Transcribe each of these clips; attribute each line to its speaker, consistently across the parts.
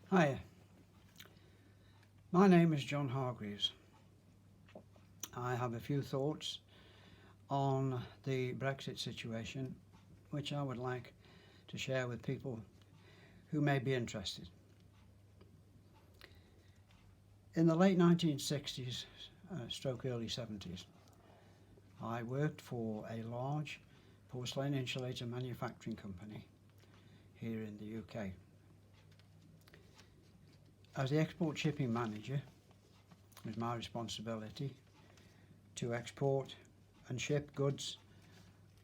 Speaker 1: Hi, my name is John Hargreaves. I have a few thoughts on the Brexit situation which I would like to share with people who may be interested. In the late 1960s, stroke early 70s, I worked for a large porcelain insulator manufacturing company here in the UK. As the export shipping manager, it was my responsibility to export and ship goods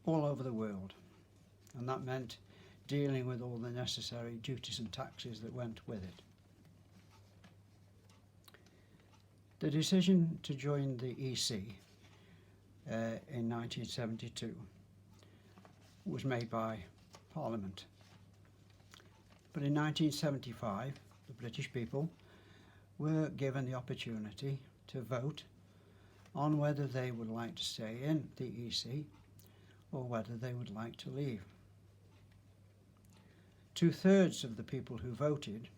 Speaker 1: all over the world, and that meant dealing with all the necessary duties and taxes that went with it. The decision to join the EC in 1972 was made by Parliament, but in 1975 the British people were given the opportunity to vote on whether they would like to stay in the EC or whether they would like to leave. 2/3 of the people who voted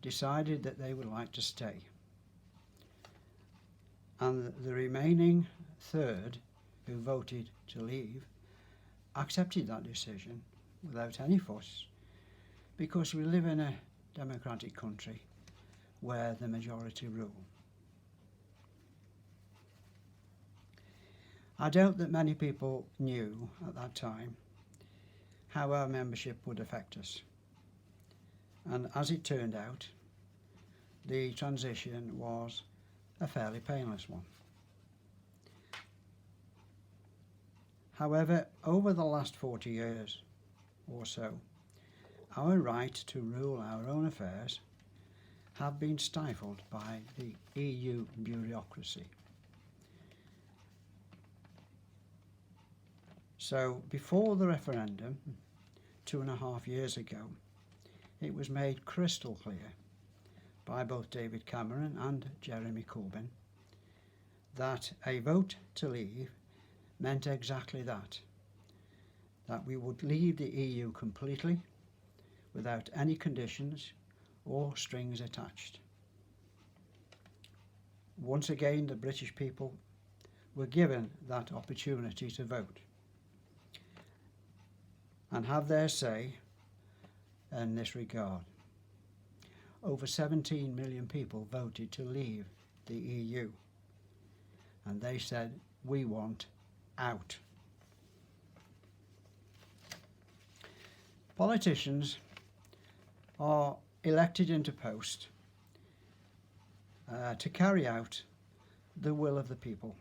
Speaker 1: decided that they would like to stay, and the remaining third who voted to leave accepted that decision without any fuss, because we live in a democratic country where the majority rule. I doubt that many people knew at that time how our membership would affect us, and as it turned out, the transition was a fairly painless one. However, over the last 40 years or so, our right to rule our own affairs have been stifled by the EU bureaucracy. So before the referendum 2.5 years ago, it was made crystal clear by both David Cameron and Jeremy Corbyn that a vote to leave meant exactly that we would leave the EU completely without any conditions or strings attached. Once again, the British people were given that opportunity to vote and have their say in this regard. Over 17 million people voted to leave the EU, and they said, we want out. Politicians are elected into post to carry out the will of the people.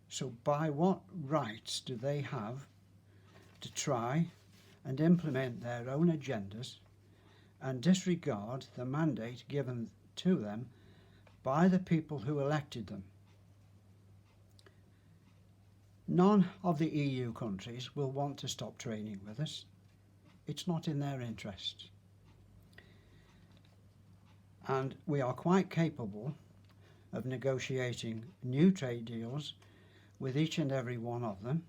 Speaker 1: So by what rights do they have to try and implement their own agendas and disregard the mandate given to them by the people who elected them? None of the EU countries will want to stop trading with us. It's not in their interest. And we are quite capable of negotiating new trade deals with each and every one of them.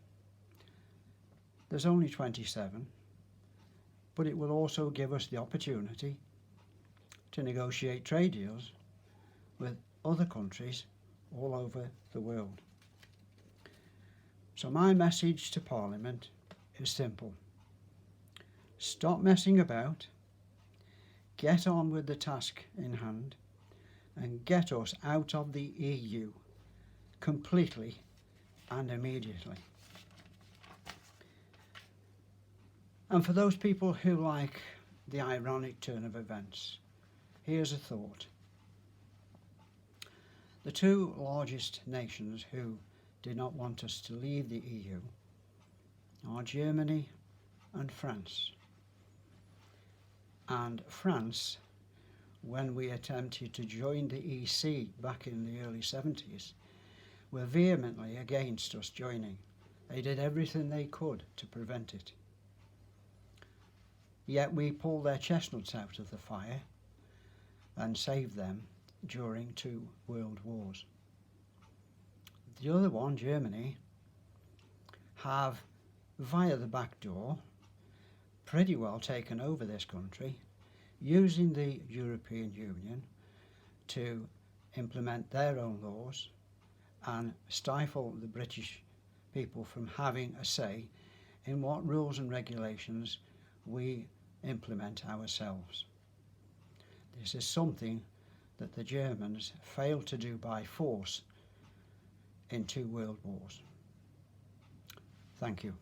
Speaker 1: There's only 27, but it will also give us the opportunity to negotiate trade deals with other countries all over the world. So my message to Parliament is simple. Stop messing about, get on with the task in hand, and get us out of the EU completely and immediately. And for those people who like the ironic turn of events, here's a thought. The two largest nations who did not want us to leave the EU are Germany and France. And France, when we attempted to join the EC back in the early 70s, were vehemently against us joining. They did everything they could to prevent it. Yet we pulled their chestnuts out of the fire and saved them during 2 world wars. The other one, Germany, have, via the back door, pretty well taken over this country, using the European Union to implement their own laws and stifle the British people from having a say in what rules and regulations we implement ourselves. This is something that the Germans failed to do by force in 2 world wars. Thank you.